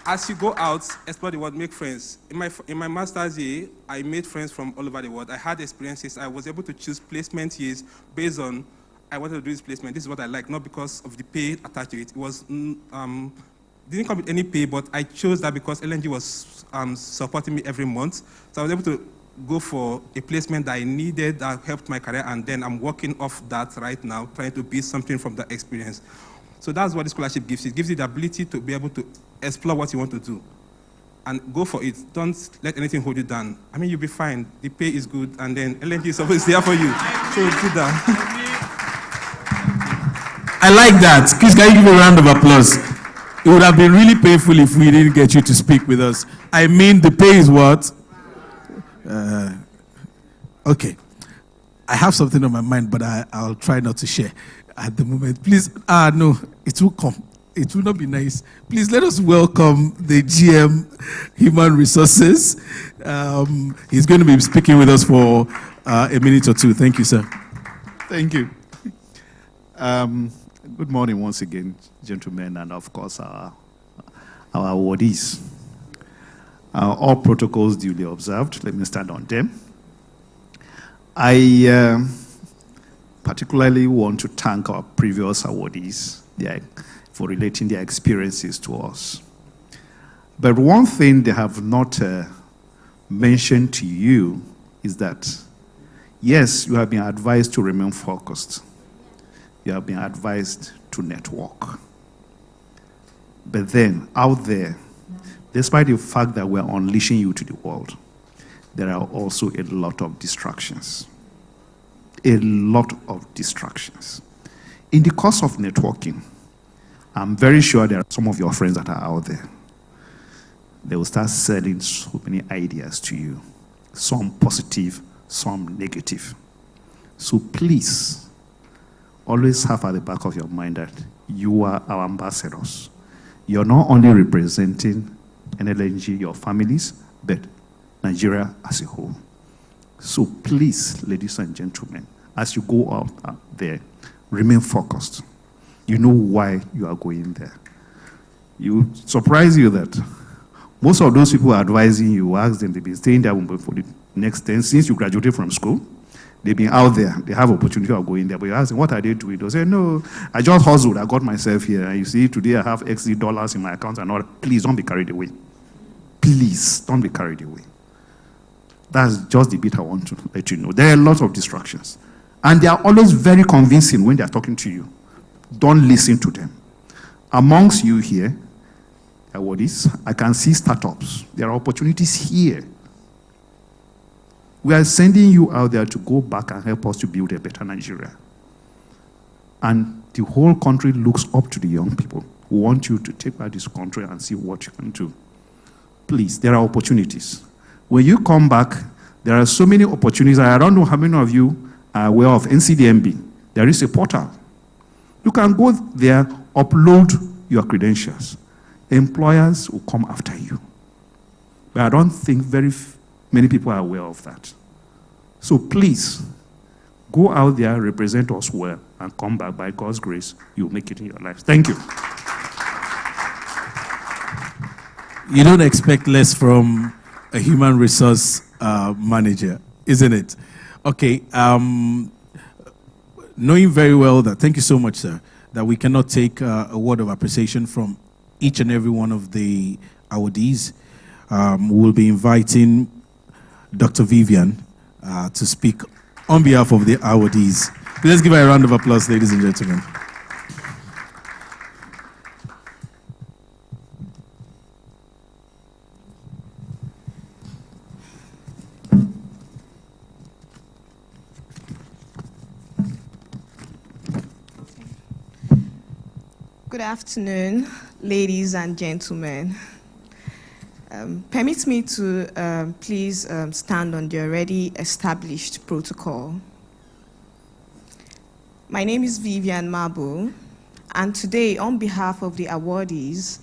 as you go out, explore the world, make friends. In my master's year, I made friends from all over the world. I had experiences. I was able to choose placement years based on, I wanted to do this placement. This is what I like, not because of the pay attached to it. It was, didn't come with any pay, but I chose that because NLNG was supporting me every month. So I was able to go for a placement that I needed that helped my career, and then I'm working off that right now, trying to build something from that experience. So that's what the scholarship gives you. It gives you the ability to be able to explore what you want to do and go for it. Don't let anything hold you down. I mean, you'll be fine. The pay is good, and then NLNG is always there for you. So do that. I like that. Please, can you give a round of applause? It would have been really painful if we didn't get you to speak with us. I mean, the pay is what? Okay. I have something on my mind, but I'll try not to share at the moment. Please, no, it will come. It will not be nice. Please let us welcome the GM Human Resources. He's going to be speaking with us for a minute or two. Thank you, sir. Thank you. Good morning once again, gentlemen, and of course our awardees. All protocols duly observed. Let me stand on them. I particularly want to thank our previous awardees for relating their experiences to us. But one thing they have not mentioned to you is that, yes, you have been advised to remain focused. You have been advised to network. But then, out there, despite the fact that we're unleashing you to the world, there are also a lot of distractions. A lot of distractions. In the course of networking, I'm very sure there are some of your friends that are out there. They will start selling so many ideas to you. Some positive, some negative. So please, always have at the back of your mind that you are our ambassadors. You're not only representing NLNG, your families, but Nigeria as a whole. So please, ladies and gentlemen, as you go out there, remain focused. You know why you are going there. You surprise you that most of those people advising you, ask them, they've been staying there for the next 10, since you graduated from school. They've been out there. They have opportunity of going there. But you ask them, what are they doing? They'll say, no, I just hustled. I got myself here. And you see, today I have X dollars in my account and all. Please don't be carried away. Please don't be carried away. That's just the bit I want to let you know. There are a lot of distractions. And they are always very convincing when they are talking to you. Don't listen to them. Amongst you here, I can see startups. There are opportunities here. We are sending you out there to go back and help us to build a better Nigeria. And the whole country looks up to the young people who want you to take back this country and see what you can do. Please, there are opportunities. When you come back, there are so many opportunities. I don't know how many of you are aware of NCDMB. There is a portal. You can go there, upload your credentials. Employers will come after you. But I don't think very many people are aware of that. So please, go out there, represent us well, and come back. By God's grace, you'll make it in your lives. Thank you. You don't expect less from a human resource manager, isn't it? Okay. Knowing very well that, thank you so much, sir, that we cannot take a word of appreciation from each and every one of the awardees. We'll be inviting Dr. Vivian to speak on behalf of the awardees. Let's give her a round of applause, ladies and gentlemen. Good afternoon, ladies and gentlemen. Permit me to please stand on the already established protocol. My name is Vivian Mabo, and today, on behalf of the awardees,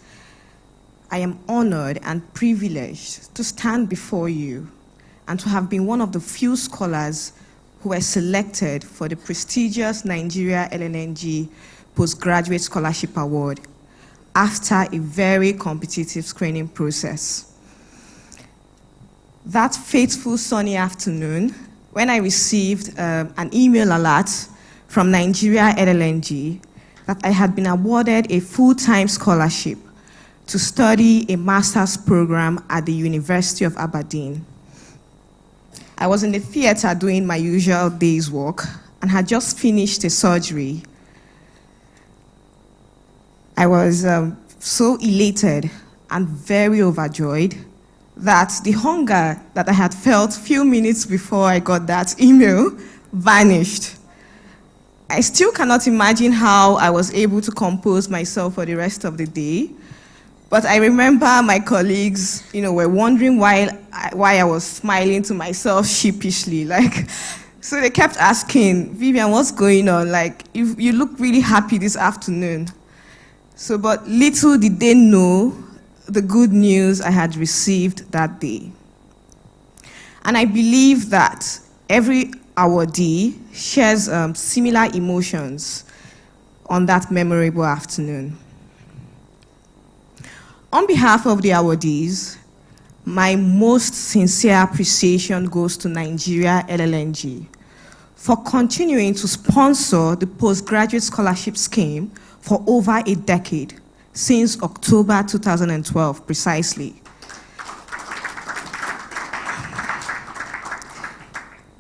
I am honored and privileged to stand before you and to have been one of the few scholars who were selected for the prestigious Nigeria NLNG Postgraduate Scholarship Award after a very competitive screening process. That fateful sunny afternoon, when I received an email alert from Nigeria NLNG that I had been awarded a full-time scholarship to study a master's program at the University of Aberdeen. I was in the theater doing my usual day's work and had just finished a surgery. I was so elated and very overjoyed that the hunger that I had felt a few minutes before I got that email vanished. I still cannot imagine how I was able to compose myself for the rest of the day, but I remember my colleagues, were wondering why I was smiling to myself sheepishly. So they kept asking, Vivian, what's going on? You look really happy this afternoon. But little did they know the good news I had received that day. And I believe that every awardee shares similar emotions on that memorable afternoon. On behalf of the awardees, my most sincere appreciation goes to Nigeria NLNG for continuing to sponsor the postgraduate scholarship scheme for over a decade, since October 2012 precisely.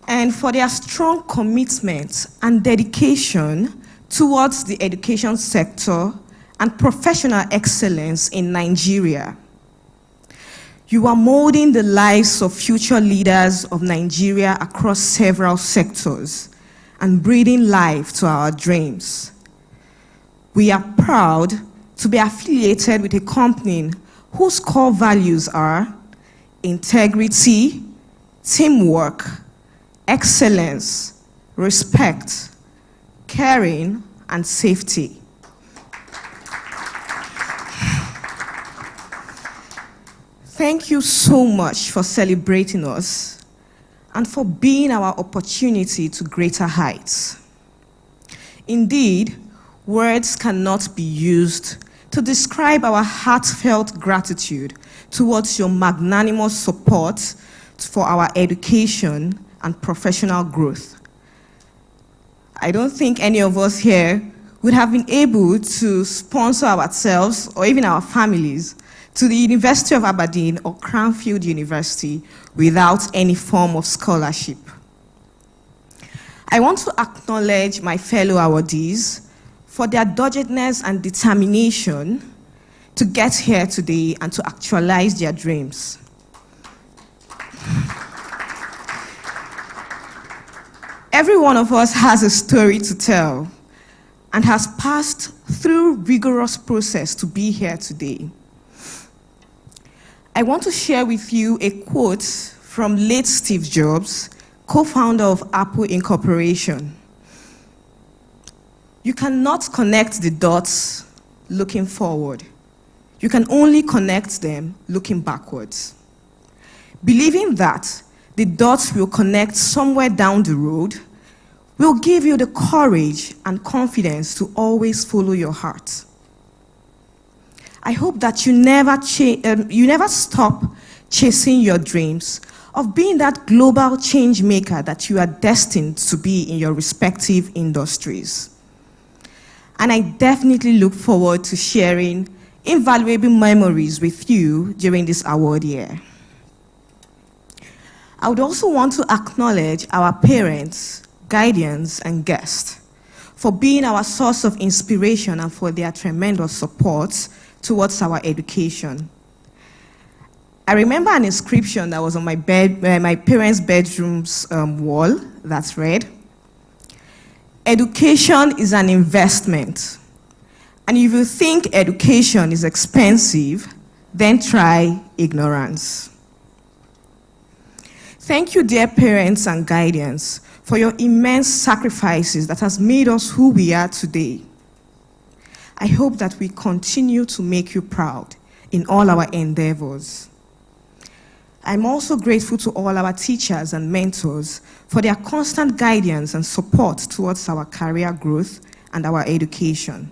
And for their strong commitment and dedication towards the education sector and professional excellence in Nigeria. You are molding the lives of future leaders of Nigeria across several sectors and breathing life to our dreams. We are proud to be affiliated with a company whose core values are integrity, teamwork, excellence, respect, caring, and safety. Thank you so much for celebrating us and for being our opportunity to greater heights. Indeed, words cannot be used to describe our heartfelt gratitude towards your magnanimous support for our education and professional growth. I don't think any of us here would have been able to sponsor ourselves or even our families to the University of Aberdeen or Cranfield University without any form of scholarship. I want to acknowledge my fellow awardees for their doggedness and determination to get here today and to actualize their dreams. Every one of us has a story to tell and has passed through rigorous process to be here today. I want to share with you a quote from late Steve Jobs, co-founder of Apple Incorporation. You cannot connect the dots looking forward. You can only connect them looking backwards. Believing that the dots will connect somewhere down the road will give you the courage and confidence to always follow your heart. I hope that you never stop chasing your dreams of being that global change maker that you are destined to be in your respective industries. And I definitely look forward to sharing invaluable memories with you during this award year. I would also want to acknowledge our parents, guardians, and guests for being our source of inspiration and for their tremendous support towards our education. I remember an inscription that was on my parents' bedroom's wall that read, "Education is an investment, and if you think education is expensive, then try ignorance." Thank you, dear parents and guardians, for your immense sacrifices that has made us who we are today. I hope that we continue to make you proud in all our endeavors. I'm also grateful to all our teachers and mentors for their constant guidance and support towards our career growth and our education.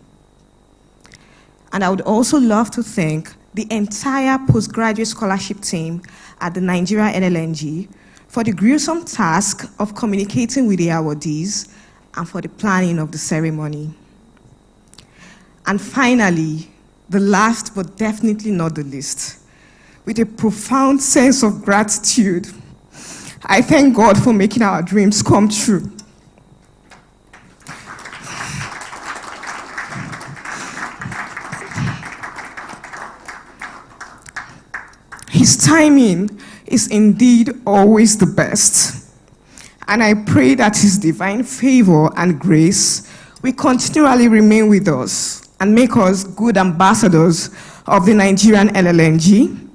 And I would also love to thank the entire postgraduate scholarship team at the Nigeria NLNG for the gruesome task of communicating with the awardees and for the planning of the ceremony. And finally, the last but definitely not the least, with a profound sense of gratitude, I thank God for making our dreams come true. His timing is indeed always the best. And I pray that His divine favor and grace will continually remain with us and make us good ambassadors of the Nigerian NLNG,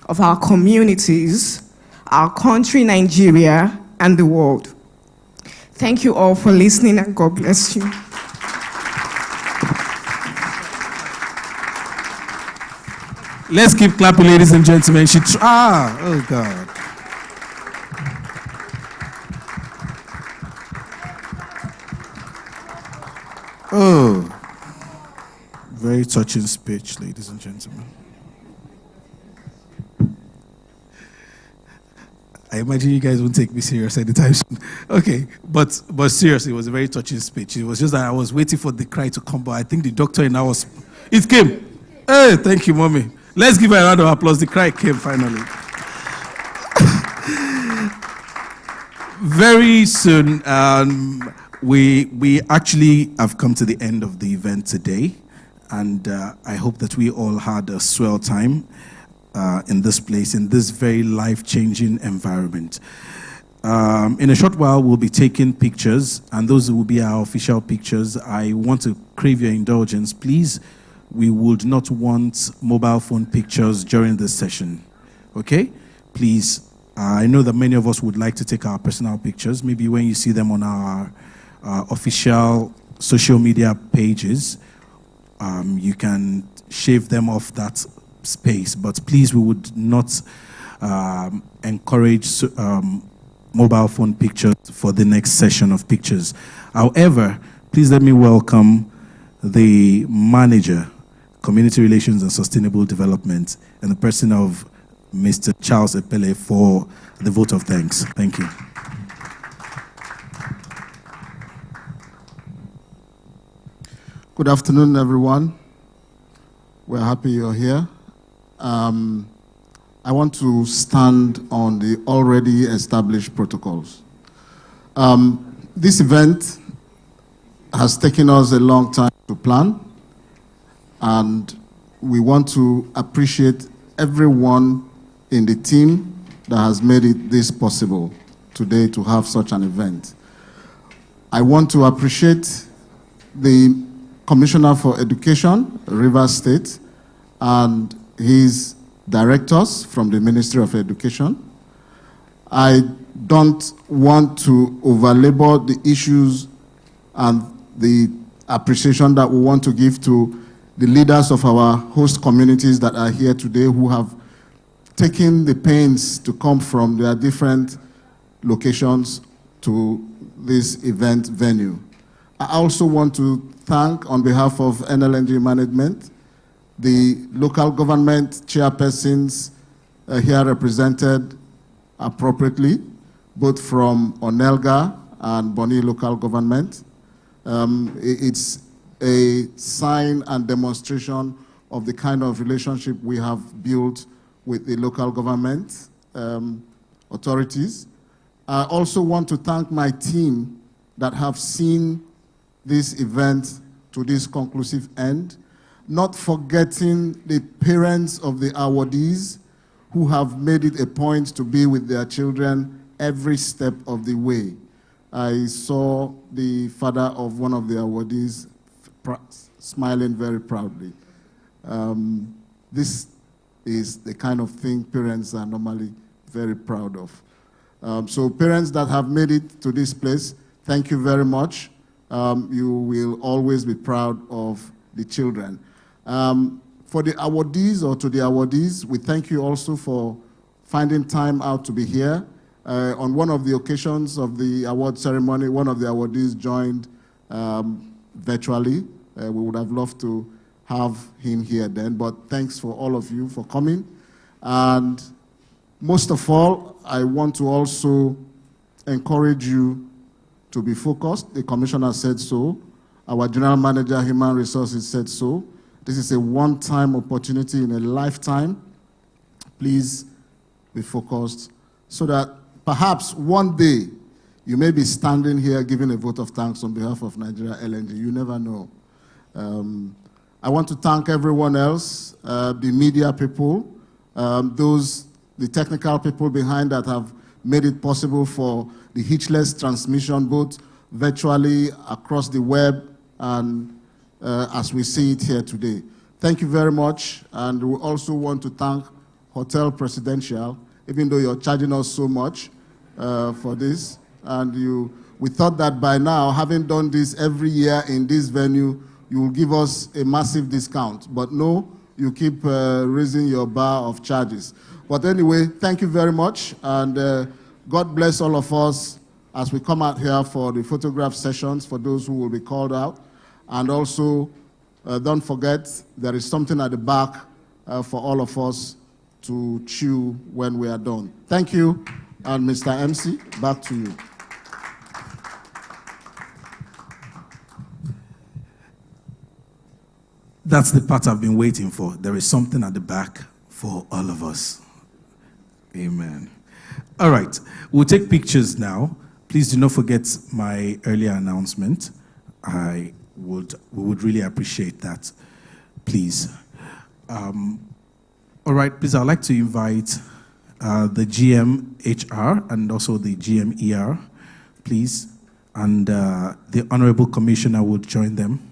of our communities, our country, Nigeria, and the world. Thank you all for listening, and God bless you. Let's keep clapping, ladies and gentlemen. Oh God. Oh. very touching speech, ladies and gentlemen. I imagine you guys won't take me serious anytime soon. Okay, but seriously, it was a very touching speech. It was just that I was waiting for the cry to come, but I think the doctor in ours, it came. Hey, thank you, mommy. Let's give her a round of applause. The cry came finally. Very soon, we actually have come to the end of the event today, and I hope that we all had a swell time in this place, in this very life-changing environment. In a short while, we'll be taking pictures, and those will be our official pictures. I want to crave your indulgence. Please, we would not want mobile phone pictures during this session, okay? Please, I know that many of us would like to take our personal pictures. Maybe when you see them on our official social media pages, you can shave them off that space, but please, we would not encourage mobile phone pictures for the next session of pictures. However, please let me welcome the manager, Community Relations and Sustainable Development, and the person of Mr. Charles Epele for the vote of thanks. Thank you. Good afternoon, everyone. We're happy you're here. I want to stand on the already established protocols. This event has taken us a long time to plan, and we want to appreciate everyone in the team that has made it this possible today to have such an event. I want to appreciate the Commissioner for Education, Rivers State, and his directors from the Ministry of Education. I don't want to overlabor the issues and the appreciation that we want to give to the leaders of our host communities that are here today, who have taken the pains to come from their different locations to this event venue. I also want to thank, on behalf of NLNG management, the local government chairpersons here represented appropriately, both from Onelga and Bonny local government. It's a sign and demonstration of the kind of relationship we have built with the local government authorities. I also want to thank my team that have seen this event to this conclusive end, not forgetting the parents of the awardees who have made it a point to be with their children every step of the way. I saw the father of one of the awardees smiling very proudly. This is the kind of thing parents are normally very proud of. So parents that have made it to this place, thank you very much. You will always be proud of the children. For the awardees, or to the awardees, we thank you also for finding time out to be here. On one of the occasions of the award ceremony, one of the awardees joined virtually. We would have loved to have him here then, but thanks for all of you for coming. And most of all, I want to also encourage you to be focused. The commissioner said so. Our general manager, human resources, said so. This is a one-time opportunity in a lifetime. Please be focused so that perhaps one day you may be standing here giving a vote of thanks on behalf of Nigeria LNG. You never know. I want to thank everyone else, the media people, the technical people behind that have made it possible for the hitchless transmission, both virtually across the web and as we see it here today. Thank you very much, and we also want to thank Hotel Presidential, even though you're charging us so much for this, and we thought that by now, having done this every year in this venue, you will give us a massive discount, but no, you keep raising your bar of charges. But anyway, thank you very much, and God bless all of us as we come out here for the photograph sessions for those who will be called out, and also Don't forget, there is something at the back for all of us to chew when we are done. Thank you, and Mr. MC, back to you. That's the part I've been waiting for. There is something at the back for all of us. Amen. All right, we'll take pictures now. Please do not forget my earlier announcement. We would really appreciate that, please. All right, please, I'd like to invite the GM HR and also the GM ER, please, and the Honorable Commissioner would join them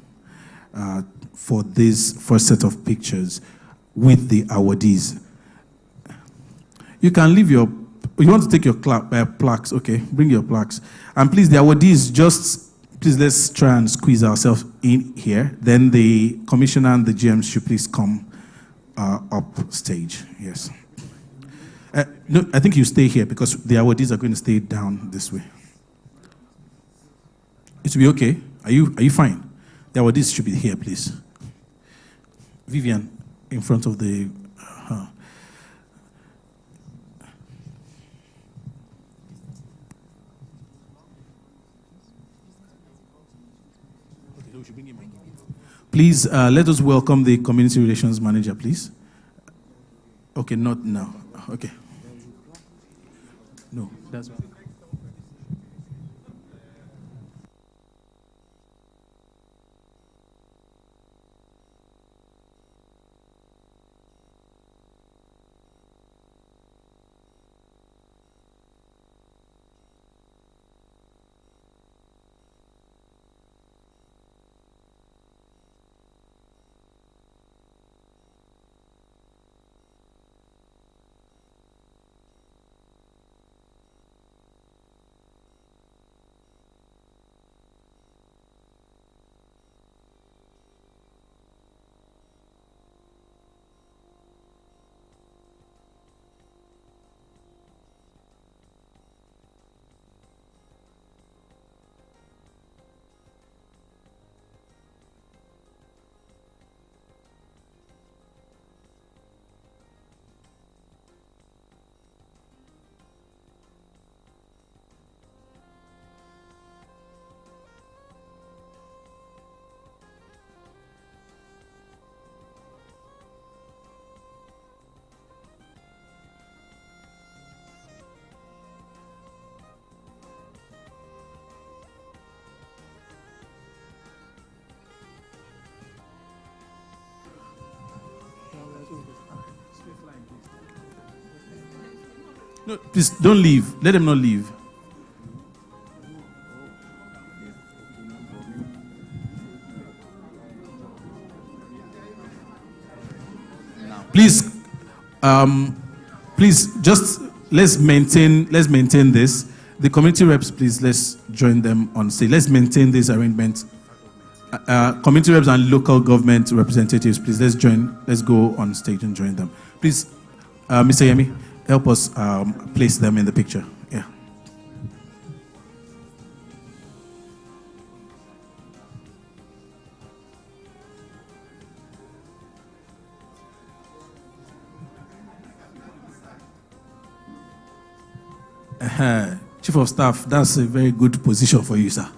for this first set of pictures with the awardees. You can leave your, you want to take your plaques, okay, bring your plaques. And please, the awardees, please let's try and squeeze ourselves in here. Then the Commissioner and the GMs should please come up stage, yes. No, I think you stay here because the awardees are going to stay down this way. It will be okay. Are you fine? The awardees should be here, please. Vivian, in front of the... Please, let us welcome the Community Relations Manager, please. Okay, not now. Okay. No, that's... No, please don't leave. Let them not leave. Please, please just let's maintain this. The community reps, please, let's join them on stage. Let's maintain this arrangement. Community reps and local government representatives, please, let's go on stage and join them. Please, Mr. Yemi, help us place them in the picture. Yeah. Chief of Staff, that's a very good position for you, sir.